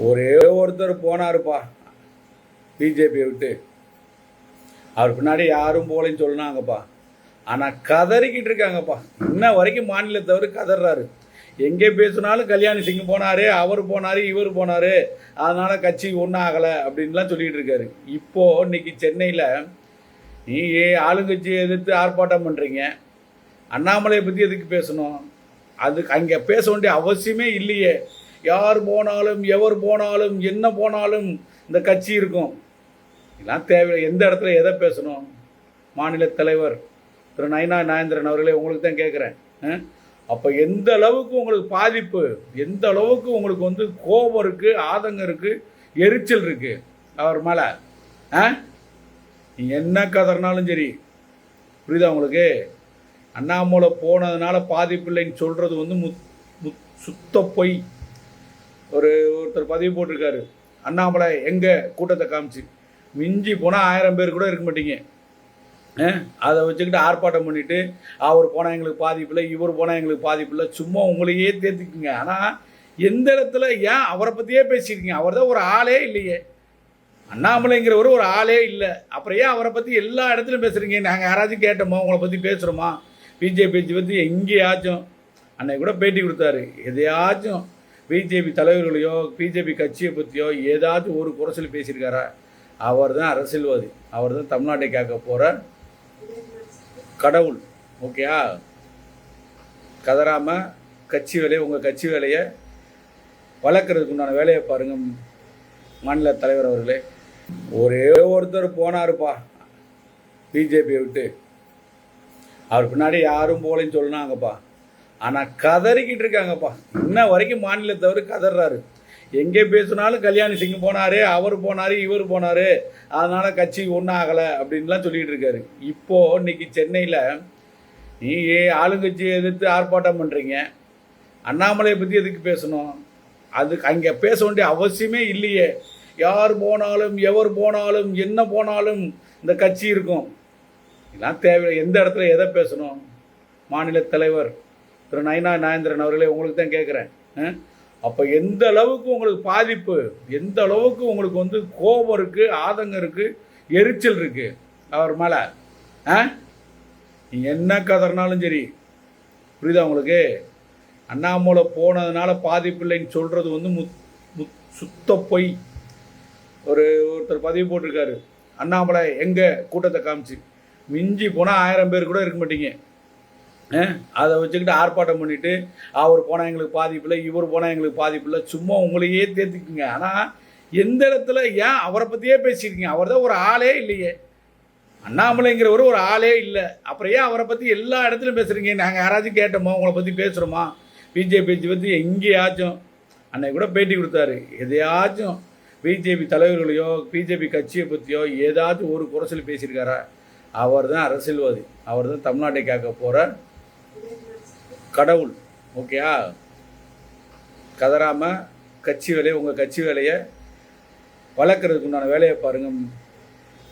ஒரே ஒருத்தர் போனாருப்பா பிஜேபியை விட்டு. அவர் பின்னாடி யாரும் போகலன்னு சொன்னாங்கப்பா. ஆனால் கதறிக்கிட்டு இருக்காங்கப்பா. இன்ன வரைக்கும் மாநிலத்தவர் கதறாரு. எங்கே பேசுனாலும் கல்யாணி சிங் போனார், அவர் போனார், இவர் போனார், அதனால் கட்சி ஒன்றும் ஆகலை அப்படின்லாம் சொல்லிகிட்டு இருக்காரு. இப்போது இன்றைக்கி சென்னையில் நீ ஆளுங்கட்சியை எதிர்த்து ஆர்ப்பாட்டம் பண்ணுறீங்க. அண்ணாமலையை பற்றி எதுக்கு பேசணும்? அதுக்கு அங்கே பேச வேண்டிய அவசியமே இல்லையே. யார் போனாலும் எவர் போனாலும் என்ன போனாலும் இந்த கட்சி இருக்கும். இதெல்லாம் தேவை. எந்த இடத்துல எதை பேசணும்? மாநில தலைவர் திரு நயினா நாகேந்திரன் அவர்களே, உங்களுக்கு தான் கேட்குறேன். அப்போ எந்த அளவுக்கு உங்களுக்கு பாதிப்பு, எந்த அளவுக்கு உங்களுக்கு வந்து கோபம் இருக்குது, ஆதங்கம் இருக்குது, எரிச்சல் இருக்குது அவர் மேலே. நீங்கள் என்ன கதறினாலும் சரி, புரியுதா உங்களுக்கு? அண்ணாமலை போனதுனால பாதிப்பு இல்லைன்னு சொல்கிறது வந்து சுத்த பொய். ஒருத்தர் பதிவு போட்டிருக்காரு, அண்ணாமலை எங்கே கூட்டத்தை காமிச்சு மிஞ்சி போனால் 1000 பேர் கூட இருக்க மாட்டீங்க. அதை வச்சுக்கிட்டு ஆர்ப்பாட்டம் பண்ணிவிட்டு அவர் போனால் எங்களுக்கு பாதிப்பு இல்லை, இவர் போனால் எங்களுக்கு பாதிப்பு இல்லை, சும்மா உங்களையே தேர்த்திக்குங்க. ஆனால் எந்த இடத்துல ஏன் அவரை பற்றியே பேசியிருக்கீங்க? அவர் தான் ஒரு ஆளே இல்லையே. அண்ணாமலைங்கிறவர் ஒரு ஆளே இல்லை. அப்புறம் ஏன் அவரை பற்றி எல்லா இடத்துலையும் பேசுகிறீங்க? நாங்கள் யாராச்சும் கேட்டோமா? உங்களை பற்றி பேசுகிறோமா? பிஜேபி பற்றி எங்கேயாச்சும் அன்னைக்கு கூட பேட்டி கொடுத்தாரு. எதையாச்சும் பிஜேபி தலைவர்களையோ பிஜேபி கட்சியை பற்றியோ ஏதாச்சும் ஒரு குறைச்சல் பேசியிருக்காரா? அவர் தான் அரசியல்வாதி. அவர் தான் தமிழ்நாட்டை கேட்க போகிற கடவுள். ஓகேயா? கதறாமல் கட்சி வேலையை, உங்கள் கட்சி வேலையை வளர்க்குறதுக்கு உண்டான வேலையை பாருங்கள் மாநில தலைவர் அவர்களே. ஒரே ஒருத்தர் போனாருப்பா பிஜேபியை விட்டு. அவர் பின்னாடி யாரும் போகலன்னு சொன்னாங்கப்பா. ஆனால் கதறிக்கிட்டு இருக்காங்கப்பா. இன்ன வரைக்கும் மாநிலத்தவர் கதறாரு. எங்கே பேசுனாலும் கல்யாணி சிங் போனார், அவர் போனார், இவர் போனார், அதனால் கட்சி ஒன்றும் ஆகலை அப்படின்லாம் சொல்லிகிட்டு இருக்காரு. இப்போது இன்றைக்கி சென்னையில் நீ ஆளுங்கட்சியை எதிர்த்து ஆர்ப்பாட்டம் பண்ணுறீங்க. அண்ணாமலையை பற்றி எதுக்கு பேசணும்? அதுக்கு அங்கே பேச வேண்டிய அவசியமே இல்லையே. யார் போனாலும் எவர் போனாலும் என்ன போனாலும் இந்த கட்சி இருக்கும். இதெல்லாம் தேவை. எந்த இடத்துல எதை பேசணும்? மாநில தலைவர் திரு நயினா நாகேந்திரன் அவர்களே, உங்களுக்கு தான் கேட்குறேன். அப்போ எந்த அளவுக்கு உங்களுக்கு பாதிப்பு, எந்த அளவுக்கு உங்களுக்கு வந்து கோபம் இருக்குது, ஆதங்கம் இருக்குது, எரிச்சல் இருக்குது அவர் மேலே. நீங்கள் என்ன கதறினாலும் சரி, புரியுதா உங்களுக்கு? அண்ணாமலை போனதுனால பாதிப்பு இல்லைன்னு சொல்கிறது வந்து சுத்த பொய். ஒருத்தர் பதிவு போட்டிருக்காரு, அண்ணாமலை எங்கே கூட்டத்தை காமிச்சு மிஞ்சி போனால் 1000 பேர் கூட இருக்க மாட்டீங்க. அதை வச்சுக்கிட்டு ஆர்ப்பாட்டம் பண்ணிவிட்டு அவர் போனால் எங்களுக்கு பாதிப்பு இல்லை, இவர் போனால் எங்களுக்கு பாதிப்பு இல்லை, சும்மா உங்களையே தேர்த்திக்குங்க. ஆனால் எந்த இடத்துல ஏன் அவரை பற்றியே பேசியிருக்கீங்க? அவர் தான் ஒரு ஆளே இல்லையே. அண்ணாமலைங்கிறவர் ஒரு ஆளே இல்லை. அப்புறம் ஏன் அவரை பற்றி எல்லா இடத்துலையும் பேசுகிறீங்க? நாங்கள் யாராச்சும் கேட்டோமா? உங்களை பற்றி பேசுகிறோமா? பிஜேபி பற்றி எங்கேயாச்சும் அன்னைக்கு கூட பேட்டி கொடுத்தாரு. எதையாச்சும் பிஜேபி தலைவர்களையோ பிஜேபி கட்சியை பற்றியோ ஏதாச்சும் ஒரு குறைச்சல் பேசியிருக்காரா? அவர் தான் அரசியல்வாதி. அவர் தான் தமிழ்நாட்டை கேட்க போகிற கடவுள். ஓகேயா? கதறாமல் கட்சி வேலையை, உங்கள் கட்சி வேலையை வளர்க்குறதுக்கு உண்டான வேலையை பாருங்கள்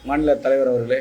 மாநில தலைவர் அவர்களே.